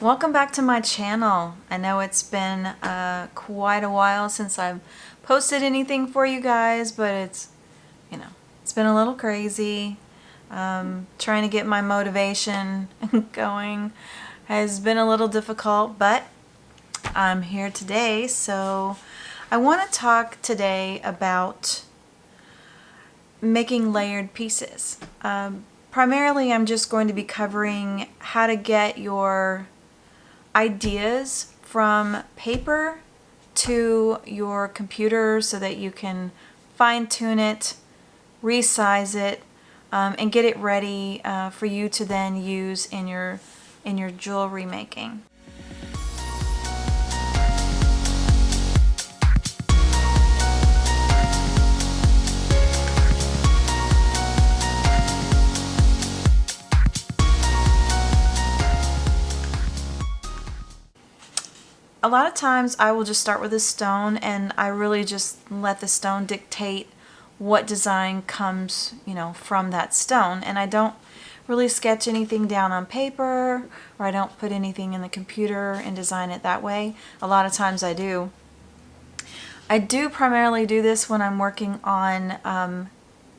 Welcome back to my channel. I know it's been quite a while since I've posted anything for you guys, but it's been a little crazy. Trying to get my motivation going has been a little difficult, but I'm here today. So I want to talk today about making layered pieces. Primarily, I'm just going to be covering how to get your ideas from paper to your computer so that you can fine-tune it, resize it, and get it ready for you to then use in your jewelry making. A lot of times I will just start with a stone and I really just let the stone dictate what design comes, from that stone. And I don't really sketch anything down on paper, or I don't put anything in the computer and design it that way. A lot of times I do. I do primarily do this when I'm working on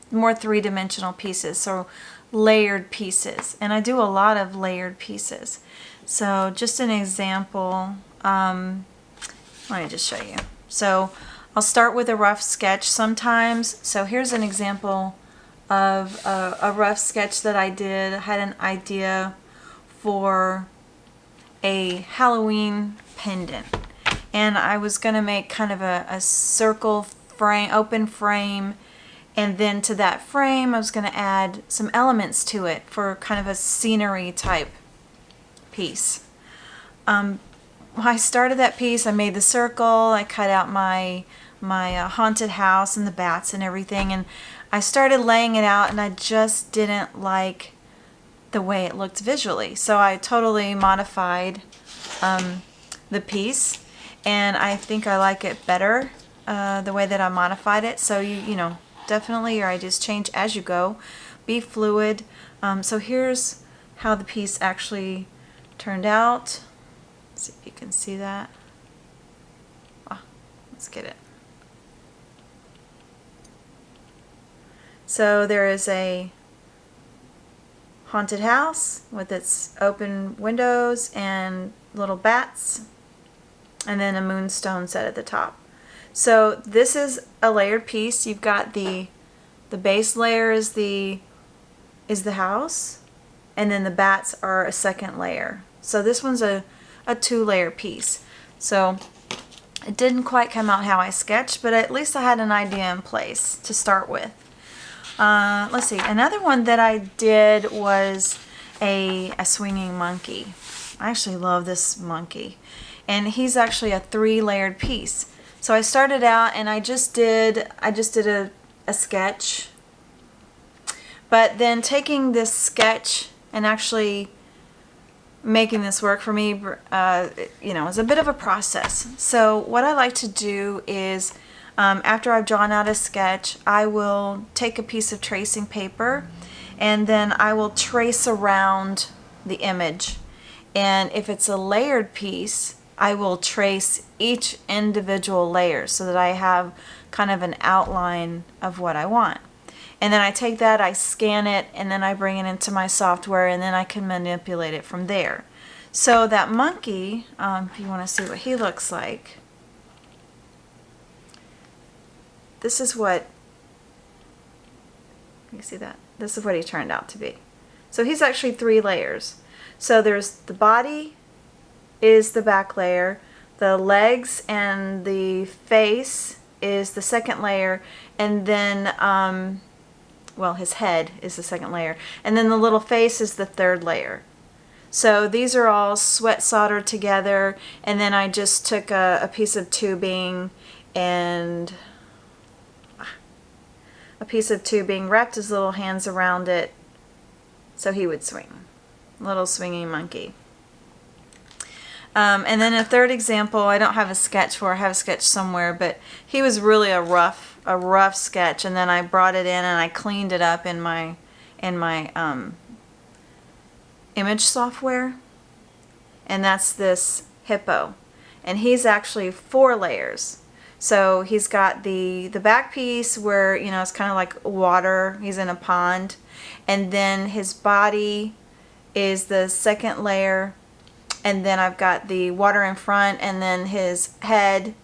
more three-dimensional pieces, so layered pieces. And I do a lot of layered pieces. So just an example, let me just show you. So I'll start with a rough sketch sometimes. So here's an example of a rough sketch that I did. I had an idea for a Halloween pendant. And I was going to make kind of a circle frame, open frame, and then to that frame I was going to add some elements to it for kind of a scenery type piece. I started that piece, I made the circle, I cut out my haunted house and the bats and everything, and I started laying it out, and I just didn't like the way it looked visually. So I totally modified the piece, and I think I like it better the way that I modified it. So you definitely your ideas change as you go. Be fluid. So here's how the piece actually turned out. Let's see if you can see that. Let's get it. So there is a haunted house with its open windows and little bats, and then a moonstone set at the top. So this is a layered piece. You've got the base layer is the house, and then the bats are a second layer. So this one's a two-layer piece. So it didn't quite come out how I sketched, but at least I had an idea in place to start with. Let's see, another one that I did was a swinging monkey. I actually love this monkey, and he's actually a three-layered piece. So I started out and I just did a sketch, but then taking this sketch and actually making this work for me, is a bit of a process. So what I like to do is, after I've drawn out a sketch, I will take a piece of tracing paper, and then I will trace around the image. And if it's a layered piece, I will trace each individual layer so that I have kind of an outline of what I want. And then I take that, I scan it, and then I bring it into my software, and then I can manipulate it from there. So that monkey, if you want to see what he looks like, this is what, you see that? This is what he turned out to be. So he's actually three layers. So there's the body is the back layer, the legs and the face is the second layer, and then his head is the second layer, and then the little face is the third layer. So these are all sweat soldered together, and then I just took a piece of tubing and wrapped his little hands around it so he would swing. Little swinging monkey. And then a third example, I don't have a sketch for, I have a sketch somewhere, but he was really a rough sketch, and then I brought it in and I cleaned it up in my image software, and that's this hippo. And he's actually 4 layers. So he's got the back piece where, you know, it's kind of like water. He's in a pond. And then his body is the second layer. And then I've got the water in front. And then his head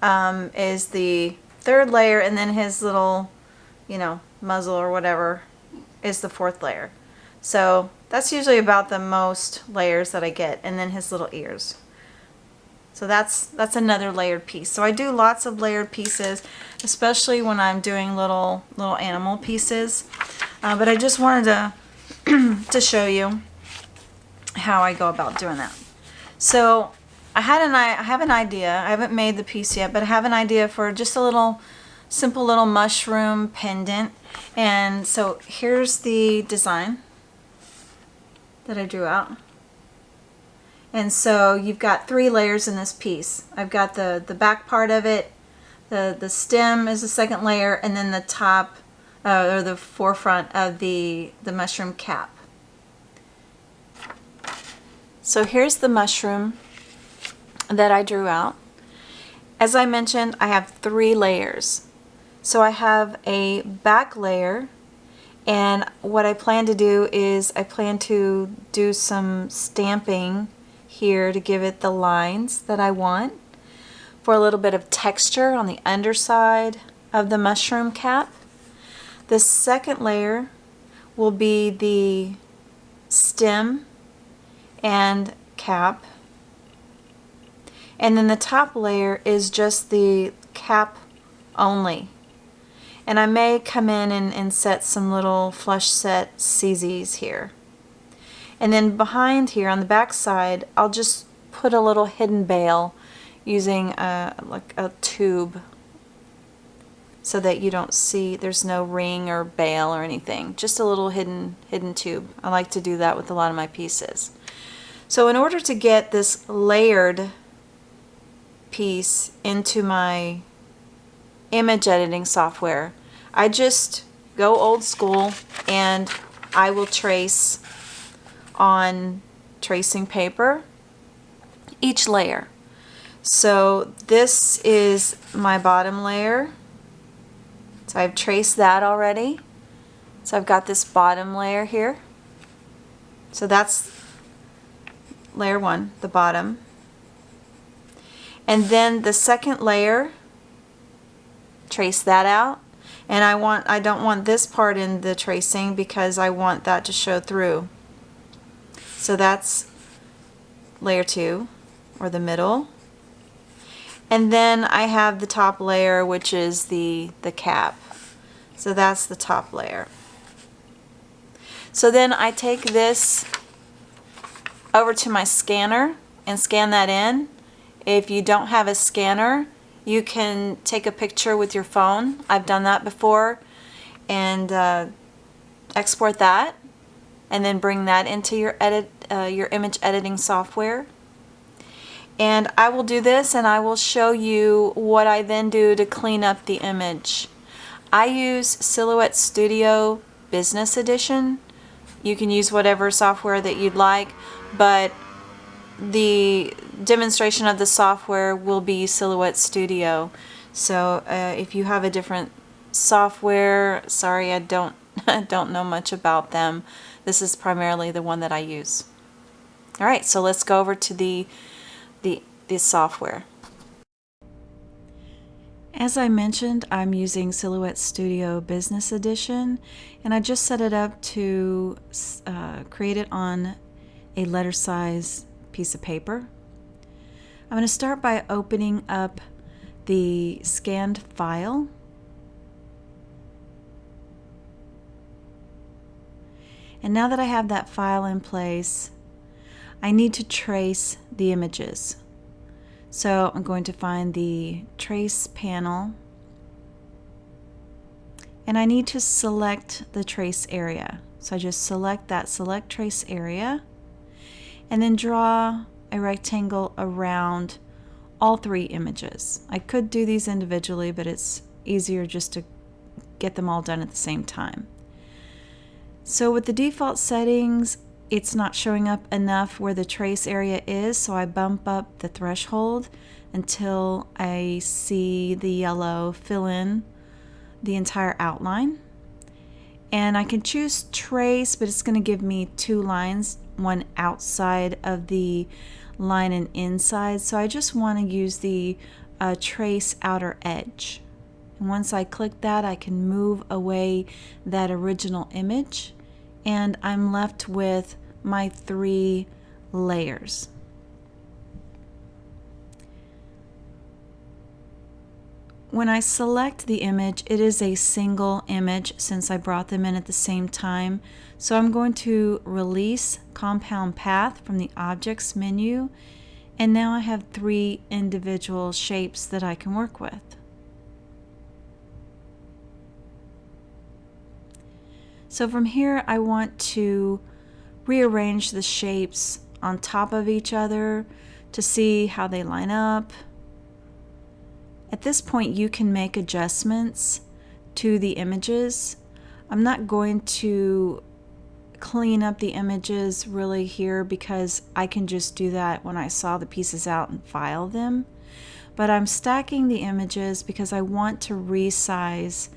is the third layer. And then his little, you know, muzzle or whatever is the 4th layer. So that's usually about the most layers that I get. And then his little ears. So that's another layered piece. So I do lots of layered pieces, especially when I'm doing little animal pieces. But I just wanted to show you how I go about doing that. So I have an idea. I haven't made the piece yet, but I have an idea for just a simple little mushroom pendant. And so here's the design that I drew out. And so you've got 3 layers in this piece. I've got the back part of it, the stem is the second layer, and then the top or the forefront of the mushroom cap. So here's the mushroom that I drew out. As I mentioned, I have 3 layers. So I have a back layer, and what I plan to do is I plan to do some stamping here to give it the lines that I want for a little bit of texture on the underside of the mushroom cap. The second layer will be the stem and cap, and then the top layer is just the cap only. And I may come in and set some little flush set CZs here. And then behind here on the back side, I'll just put a little hidden bail using like a tube so that you don't see, there's no ring or bail or anything. Just a little hidden tube. I like to do that with a lot of my pieces. So in order to get this layered piece into my image editing software, I just go old school and I will trace on tracing paper each layer. So this is my bottom layer. So I've traced that already. So I've got this bottom layer here. So that's layer 1, the bottom. And then the second layer, trace that out. And I don't want this part in the tracing because I want that to show through. So that's layer 2, or the middle. And then I have the top layer, which is the cap. So that's the top layer. So then I take this over to my scanner and scan that in. If you don't have a scanner, you can take a picture with your phone. I've done that before, and export that, and then bring that into your image editing software. And I will do this, and I will show you what I then do to clean up the image. I use Silhouette Studio Business Edition. You can use whatever software that you'd like, but the demonstration of the software will be Silhouette Studio. So if you have a different software, sorry, I don't know much about them. This is primarily the one that I use. All right, so let's go over to the software. As I mentioned, I'm using Silhouette Studio Business Edition, and I just set it up to create it on a letter size piece of paper. I'm going to start by opening up the scanned file. And now that I have that file in place, I need to trace the images. So I'm going to find the trace panel, and I need to select the trace area. So I just select that select trace area, and then draw a rectangle around all 3 images. I could do these individually, but it's easier just to get them all done at the same time. So with the default settings, it's not showing up enough where the trace area is, so I bump up the threshold until I see the yellow fill in the entire outline. And I can choose trace, but it's going to give me two lines, one outside of the line and inside. So I just want to use the trace outer edge. And once I click that, I can move away that original image, and I'm left with my 3 layers. When I select the image, it is a single image since I brought them in at the same time. So I'm going to release Compound Path from the Objects menu, and now I have 3 individual shapes that I can work with. So from here, I want to rearrange the shapes on top of each other to see how they line up. At this point, you can make adjustments to the images. I'm not going to clean up the images really here because I can just do that when I saw the pieces out and file them. But I'm stacking the images because I want to resize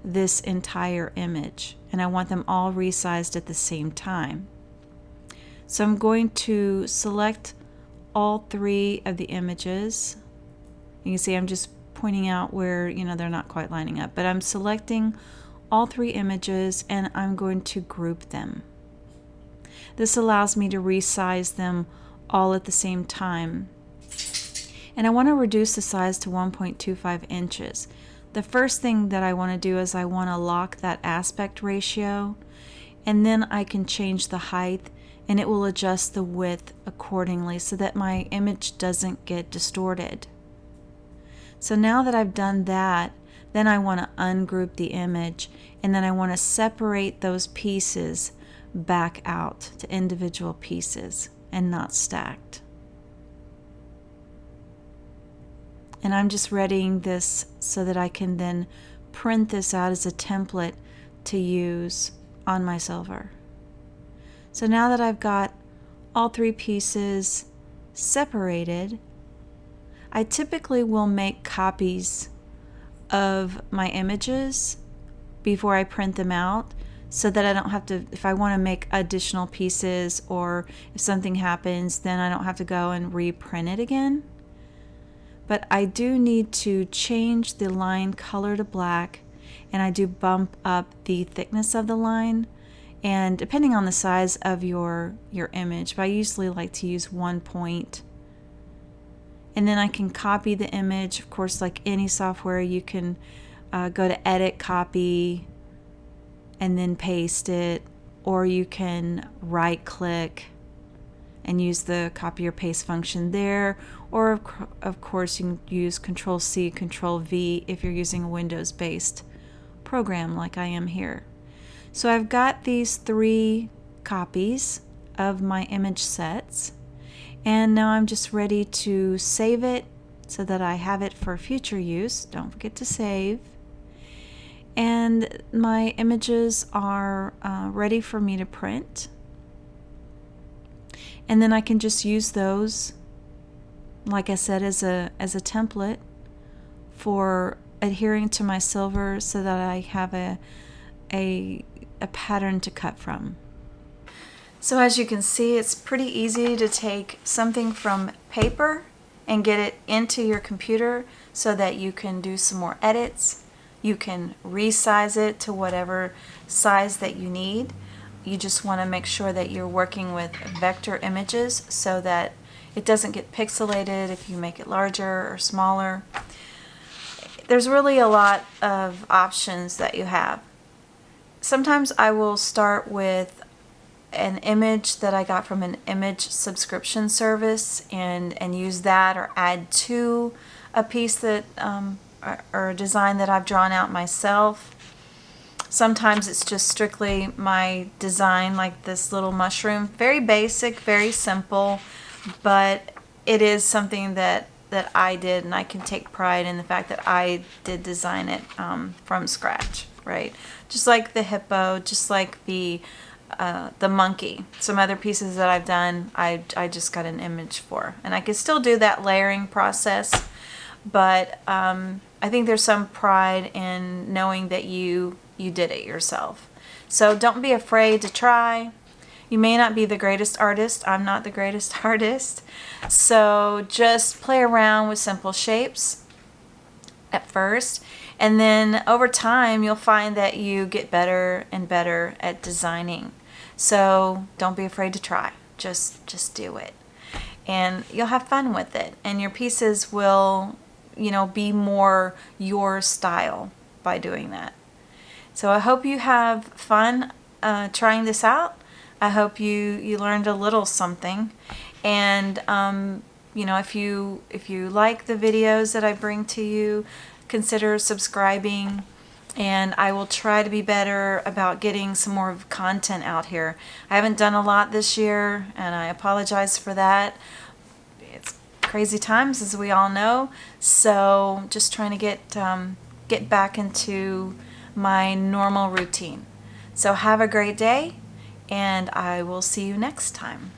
this entire image, and I want them all resized at the same time. So I'm going to select all 3 of the images. You can see I'm just pointing out where, they're not quite lining up, but I'm selecting all 3 images and I'm going to group them. This allows me to resize them all at the same time. And I want to reduce the size to 1.25 inches. The first thing that I want to do is I want to lock that aspect ratio, and then I can change the height, and it will adjust the width accordingly so that my image doesn't get distorted. So now that I've done that, then I want to ungroup the image, and then I want to separate those pieces back out to individual pieces and not stacked. And I'm just readying this so that I can then print this out as a template to use on my silver. So now that I've got all 3 pieces separated, I typically will make copies of my images before I print them out so that I don't have to, if I want to make additional pieces or if something happens, then I don't have to go and reprint it again. But I do need to change the line color to black, and I do bump up the thickness of the line, and depending on the size of your image, but I usually like to use 1 point. And then I can copy the image. Of course, like any software, you can go to edit, copy, and then paste it, or you can right click and use the copy or paste function there, or of course you can use Control C, Control V if you're using a Windows based program like I am here. So I've got these 3 copies of my image sets, and now I'm just ready to save it so that I have it for future use. Don't forget to save. And my images are ready for me to print. And then I can just use those, like I said, as a template for adhering to my silver so that I have a pattern to cut from. So as you can see, it's pretty easy to take something from paper and get it into your computer so that you can do some more edits. You can resize it to whatever size that you need. You just want to make sure that you're working with vector images so that it doesn't get pixelated if you make it larger or smaller. There's really a lot of options that you have. Sometimes I will start with an image that I got from an image subscription service and use that, or add to a piece that or a design that I've drawn out myself. Sometimes it's just strictly my design, like this little mushroom. Very basic, very simple, but it is something that I did, and I can take pride in the fact that I did design it from scratch, right? Just like the hippo, just like the the monkey. Some other pieces that I've done, I just got an image for. And I can still do that layering process, but I think there's some pride in knowing that you did it yourself. So don't be afraid to try. You may not be the greatest artist. I'm not the greatest artist. So just play around with simple shapes at first, and then over time you'll find that you get better and better at designing. So don't be afraid to try. Just do it. And you'll have fun with it. And your pieces will, be more your style by doing that. So I hope you have fun trying this out. I hope you learned a little something. And if you like the videos that I bring to you, consider subscribing. And I will try to be better about getting some more content out here. I haven't done a lot this year, and I apologize for that. It's crazy times, as we all know. So just trying to get back into my normal routine. So have a great day, and I will see you next time.